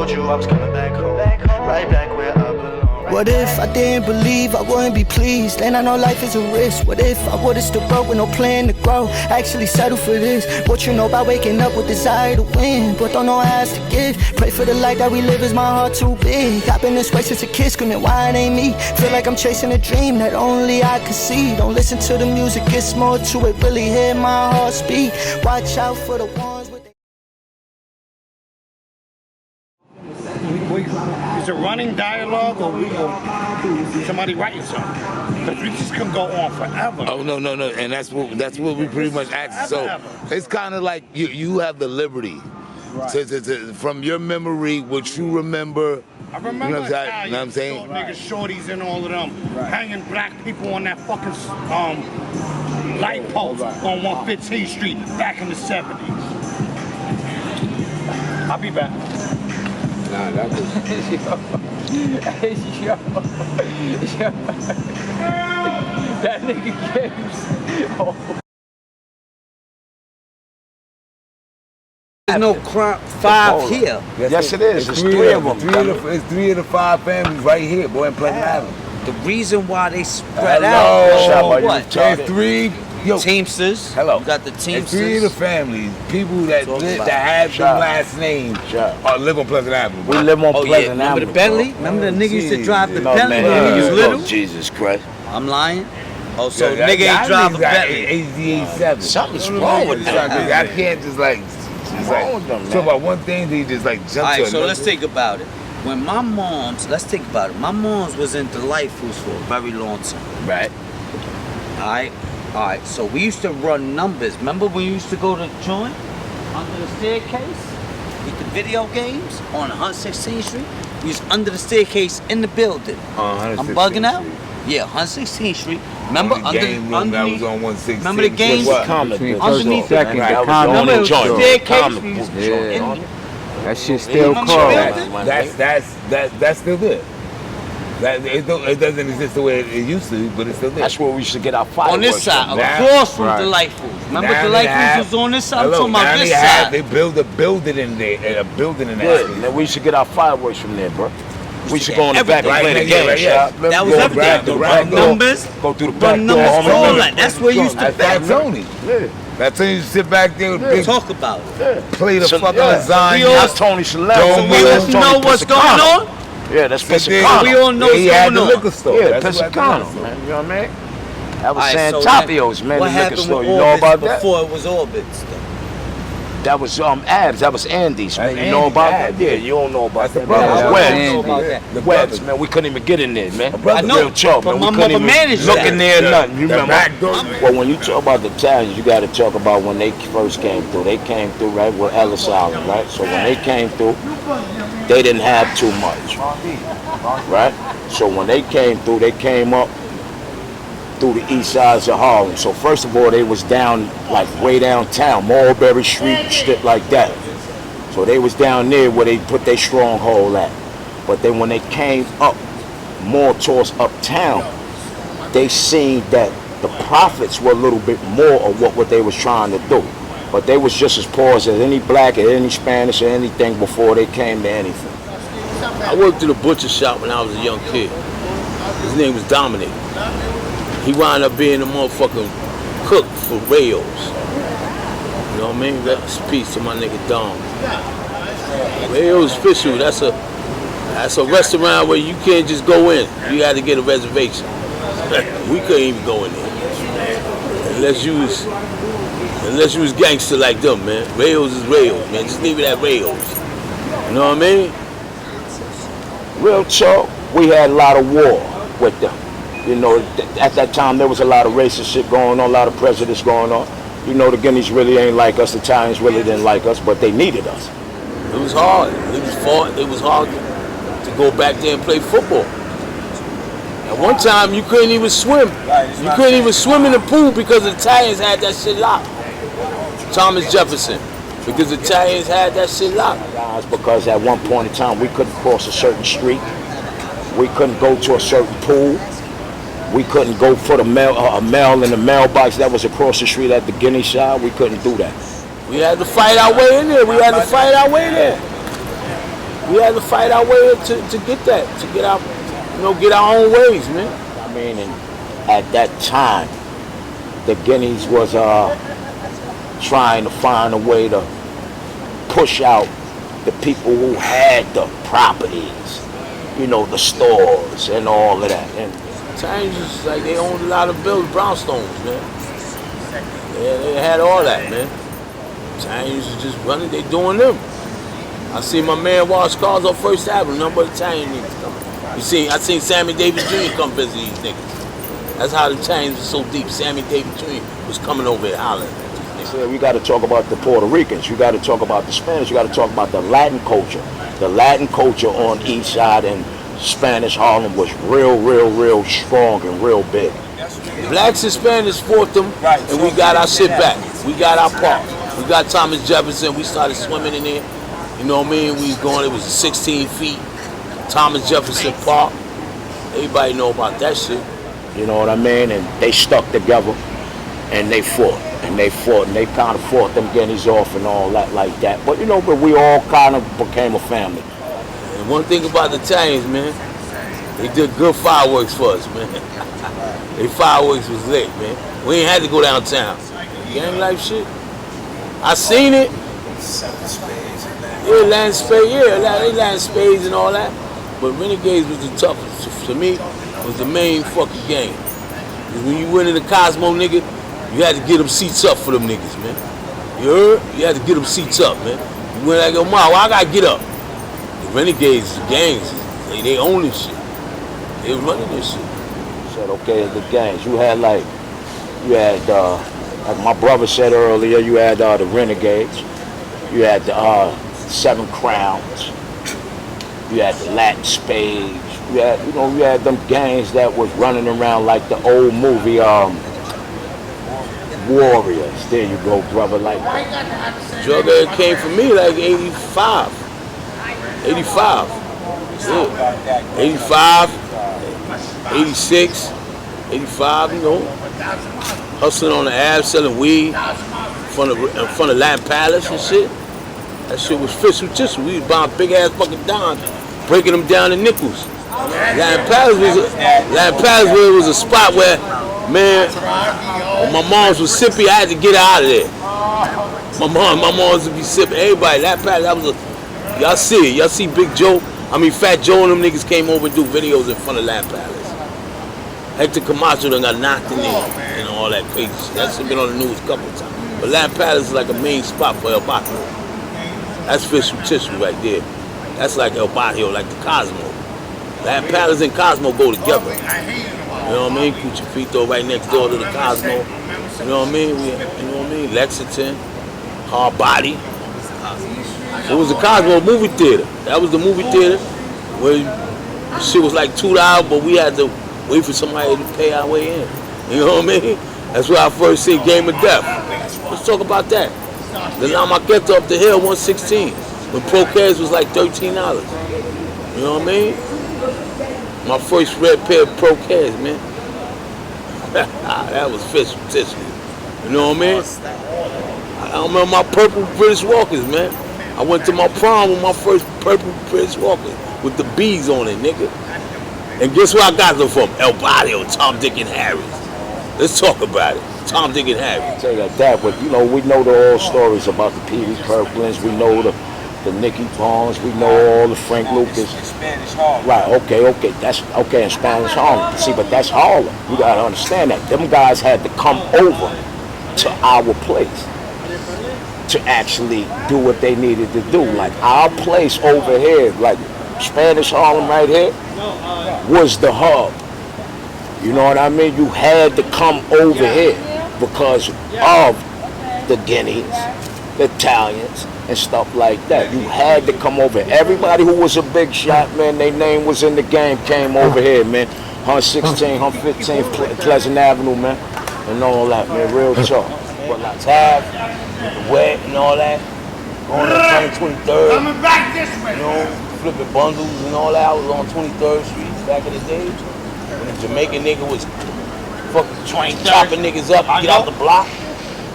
told you I was coming back home, right back where I belong. What if I didn't believe I wouldn't be pleased? Then I know life is a risk. What if I would've still broke with no plan to grow? Actually settle for this. What you know about waking up with desire to win, but don't know how else to give. Pray for the life that we live, is my heart too big? I've been this way since a kid, screaming why it ain't me. Feel like I'm chasing a dream that only I can see. Don't listen to the music, it's more to it. Really hear my heart speak. Watch out for the ones with Is it running dialogue or somebody writing something? Because we just can go on forever. Oh no, and that's what we pretty much ask. So it's kind of like you have the liberty, to from your memory, what you remember. I remember, you know what I'm saying? Niggas, shorties, and all of them hanging black people on that fucking light post on 115th Street back in the 70s. I'll be back. Nah, that was... yo. That nigga Gibbs. There's no crime 5 here. Yes, it is. It's three of them. It's 3 of the 5 families right here, boy, in Pleasant Avenue. The reason why they spread out. What? There's 3 Teamsters. Hello. You got the Teamsters. There's 3 of the families, people that have the last name, live on Pleasant Avenue. We live on Pleasant Avenue. Remember the Bentley? Remember the nigga used to drive the No, Bentley man, when he was little? Jesus Christ. I'm lying? Oh, so nigga ain't drive a Bentley. 87. Something's wrong with them. I can't just like... So about one thing, they just like jump to Alright, so another. let's think about it. When my mom's, let's think about it. My mom's was in Delightfuls for a very long time. Right. Alright, so we used to run numbers. Remember when we used to go to joint under the staircase with the video games on 116th Street? We was under the staircase in the building. I'm bugging out? Yeah, 116th Street. Remember that was on 116th. Remember the games underneath the Remember the staircase? We used to that shit still cold. That's still there. It doesn't exist the way it used to, but it's still there. That's where we should get our fireworks. On this side, across from Delightfuls. Remember Delightfuls was on this side? I'm talking about this side. They build a building in there, Then we should get our fireworks from there, bro. We should go on the back and play the game. That was everything. Run numbers. Go through the back door. All that. That's where you used to bet. Tony. That's when you sit back there with big talk about it. Plate of fucking lasagna. That's Tony Shalem. So we all know what's going on? Yeah, that's Piscicano. We all know what's going on. Liquor store. Yeah, Piscicano, man. You know what I mean? That was Santapio's, man, what the liquor store. With You know about that? Before it was Orbit's, though. That was Abs. That was Andy's, man. You know about that? Yeah, you don't know about that. The Webbs, man. We couldn't even get in there, man. I know. Real talk, man. My We couldn't mother even managed look that. in there, nothing. You remember? Well, when you talk about the Italians, you got to talk about when they first came through. They came through right with Ellis Island, right? So when they came through, they didn't have too much, right? So when they came through, they came up through the east sides of Harlem. So first of all, they was down, like way downtown, Mulberry Street, shit like that. So they was down there where they put their stronghold at. But then when they came up more towards uptown, they seen that the profits were a little bit more of what they was trying to do. But they was just as poor as any black or any Spanish or anything before they came to anything. I worked at a butcher shop when I was a young kid. His name was Dominic. He wound up being a motherfucking cook for Rails. You know what I mean? That's a piece to my nigga Dom. Rails Official, that's a restaurant where you can't just go in. You had to get a reservation. We couldn't even go in there. Unless you was gangster like them, man. Rails is Rails, man. Just leave it at Rails. You know what I mean? Real talk, we had a lot of war with them. You know, at that time there was a lot of racist shit going on, a lot of prejudice going on. You know, the Guineas really ain't like us, the Italians really didn't like us, but they needed us. It was hard. It was hard to go back there and play football. At one time you couldn't even swim. You couldn't even swim in the pool because the Italians had that shit locked. Thomas Jefferson. Because the Italians had that shit locked. Because at one point in time we couldn't cross a certain street. We couldn't go to a certain pool. We couldn't go put a mail in the mailbox that was across the street at the Guinea shop. We couldn't do that. We had to fight our way in there. We had to fight our way there. We had to fight our way to get that, to get our, get our own ways, man. I mean, and at that time, the Guineas was trying to find a way to push out the people who had the properties, the stores and all of that. And Italians is like they owned a lot of brownstones, man. Yeah, they had all that, man. Italians is just running, they doing them. I seen my man wash cars on First Avenue, none but Italian niggas coming. I seen Sammy Davis Jr. come visit these niggas. That's how the Italians was so deep. Sammy Davis Jr. was coming over here hollering. So we got to talk about the Puerto Ricans. You got to talk about the Spanish. You got to talk about the Latin culture. The Latin culture on East Side and Spanish Harlem was real strong and real big. Blacks and Spanish fought them, and we got our shit back. We got our park. We got Thomas Jefferson. We started swimming in there. You know what I mean? We was going. It was 16 feet. Thomas Jefferson Park. Everybody know about that shit. You know what I mean? And they stuck together, and they fought. And they kind of fought them Guineas off and all that like that. But but we all kind of became a family. And one thing about the Italians, man, they did good fireworks for us, man. They fireworks was lit, man. We ain't had to go downtown. Gang life shit. I seen it. Yeah, land spades, they land spades and all that. But Renegades was the toughest. To me, was the main fucking game. Because when you went in the Cosmo, nigga, you had to get them seats up for them niggas, man. You heard? You had to get them seats up, man. You went like, yo, Ma, why I gotta get up? The Renegades, the gangs, they own this shit. They was running this shit. Said, okay, the gangs. You had like my brother said earlier, you had the Renegades. You had the Seven Crowns. You had the Latin Spades. You had them gangs that was running around like the old movie Warriors. There you go, brother. Like Jughead came for me like 85. 85. Yeah. 85, 86, 85, hustling on the Ave, selling weed in front of Latin Palace and shit. That shit was fiscal tissue. We was buying big ass fucking dimes, breaking them down to nickels. Latin Palace was a spot where, man, when my mom's was sippy, I had to get out of there. My mom's would be sipping. Everybody, Latin Palace, that was y'all see it. Y'all see Fat Joe and them niggas came over and do videos in front of Latin Palace. Hector Camacho done got knocked in there and all that crazy shit. That's been on the news a couple of times. But Latin Palace is like a main spot for El Barrio. That's fiscal tissue right there. That's like El Barrio, like the Cosmo. Latin Palace and Cosmo go together. You know what I mean? Cuchifito right next door to the Cosmo. You know what I mean? Lexington, Hard Body. It was the Cosmo movie theater. That was the movie theater where shit was like $2, but we had to wait for somebody to pay our way in. You know what I mean? That's where I first seen Game of Death. Let's talk about that. The La Maqueta up the hill, 116. When Pro-Cats was like $13. You know what I mean? My first red pair of Pro-Cats, man. That was fiscal tissue. You know what I mean? I remember my purple British Walkers, man. I went to my prom with my first purple British Walkers with the bees on it, nigga. And guess where I got them from? El Barrio, Tom, Dick, and Harry. Let's talk about it. Tom, Dick, and Harry. I'll tell you that, but we know the old stories about the P.D. Kirklands. We know the Nicky Bonds. We know all the Frank Lucas. Spanish Harlem. Right, okay. That's okay in Spanish Harlem. See, but that's Harlem. You gotta understand that. Them guys had to come over to our place to actually do what they needed to do. Like our place over here, like Spanish Harlem right here, was the hub. You know what I mean? You had to come over here because of the Guineas, the Italians, and stuff like that. You had to come over. Everybody who was a big shot, man, their name was in the game, came over here, man. 116, 115, Pleasant Avenue, man, and all that, man. Real talk. But like Tab, the wet and all that, going on 23rd, Coming back this way. Flipping bundles and all that. I was on 23rd Street back in the days. When the Jamaican nigga was fucking chopping niggas up to get out the block.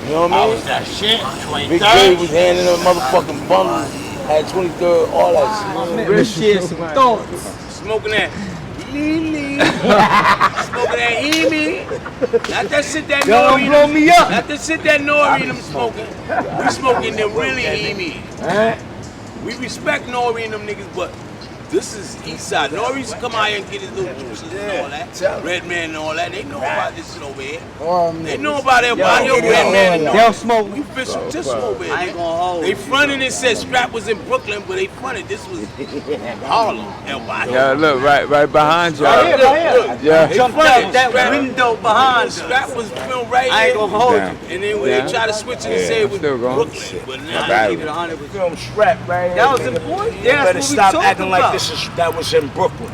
You know what I mean? That shit. Big J was handing them motherfucking bundles Had 23rd, all that shit. Real shit, some thoughts. Smoking that Lily. Smoking that Emi. Not that shit that Nori. blow me up. Not that shit that Nori and them smoking. We smoking the really Emi. We respect Nori and them niggas, but this is East Side. Nori used to come out here and get his little juices and all that. Red Man and all that. They know about this shit over here. They know about it. About your Red Man and all. They'll smoke. We official just over here. I ain't gonna hold. They fronted and said Strap was in Brooklyn, but they fronted this was Harlem, El Barrio. Yeah, look, right behind y'all. Right here. Yeah. They Jumped fronted. out that window behind us. Strap was filmed right I ain't here. gonna hold you. And then when they try to switch it and say it was still going. Brooklyn, but now I keep it 100 with you. Film Strap right here. That was important. You Yeah, better that's what we stop talking acting like about. that was in Brooklyn.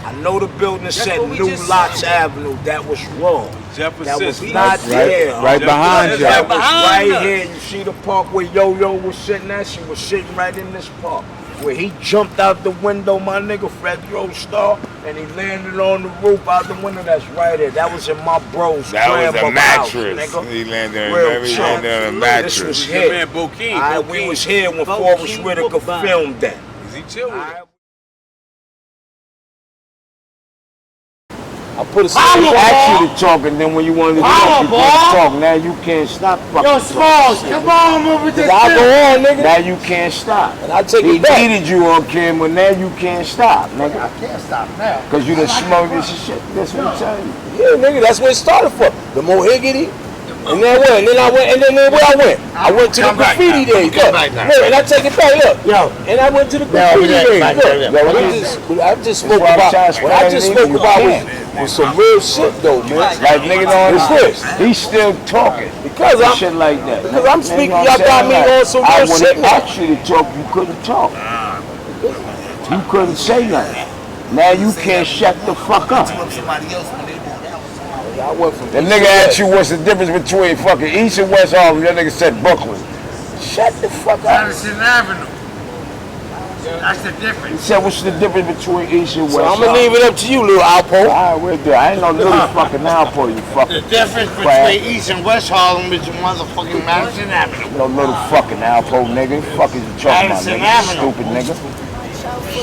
I know the building said what we New just Lots said. Avenue. That was wrong. Jefferson. That was not there. Right behind That y'all. was Behind right us. here. You see the park where Yo-Yo was sitting at? She was sitting right in this park. Where he jumped out the window, my nigga, Fred Star, and he landed on the roof out the window. That's right there. That was in my bro's That was a grandmother's mattress. house, nigga. He landed Real on shit. a This mattress. was Your here. man Bokeem. Alright, we was here when Forrest Whitaker filmed that. Is he chill with it? Alright. I put a asked you to talk, and then when you wanted to talk, you couldn't talk. Now you can't stop fucking Yo, Smalls, come on over to I go on, nigga. Now you can't stop. And I take He it back. needed you on camera, now you can't stop, nigga. I can't stop now. Cause you done smoked this shit. That's what I'm telling you. Yeah, nigga, that's where it started from. The Mohiggity. And then what? And then I went, and then where I went? I went to the Come back graffiti now. days. Come Look, back now. look, and I take it back. Look, Yo, and I went to the Yo, graffiti yeah, days. back Look, there, yeah. I just spoke why I'm about. trying to What I just explain spoke it, about you was some real shit though, man. like nigga don't What's this? He's still talking. Because And I'm shit like that. because I'm Man, speaking. you know Y'all what I'm got me saying? on some I real would shit have now. asked you to talk, you couldn't talk. You couldn't say nothing. Now you can't shut the fuck up. I went from The nigga asked you what's the difference between fucking East and West Harlem. That nigga said Brooklyn. Shut the fuck up. Madison Avenue. That's the He difference. said what's the difference between East and West So I'm Harlem. gonna leave it up to you, little Alpo. Alright, we'll do it. I ain't no little fucking Alpo, you The fucking difference crab. between East and West Harlem is motherfucking Madison Avenue. No little fucking Alpo, nigga. Fuck is you talking about, Madison nigga? Avenue. Stupid nigga.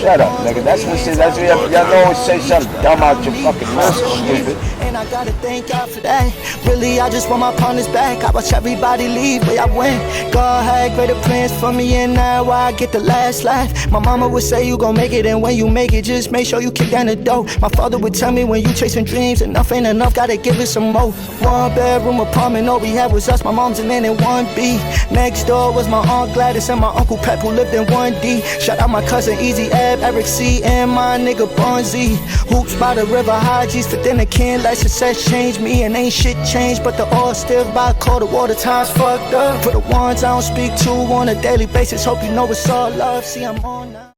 Shut up, nigga. That's what shit. That's what y'all always say something dumb out your fucking mouth, stupid. And I gotta thank God for that. Really, I just want my partners back. I watch everybody leave where I went. God had greater plans for me, and now I get the last laugh. My mama would say you gon' make it, and when you make it, just make sure you kick down the door. My father would tell me when you chasing dreams, enough ain't enough, gotta give it some more. 1-bedroom apartment, all we had was us, my mom's and then in 1B. Next door was my aunt Gladys and my uncle Pep who lived in 1D. Shout out my cousin Easy Ab, Eric C, and my nigga Bonzi. Hoops by the river, high G's for dinner, can like success changed me, and ain't shit changed, but the oil still by cold, the water times fucked up. For the ones I don't speak to on a daily basis, hope you know it's all love. See, I'm on now.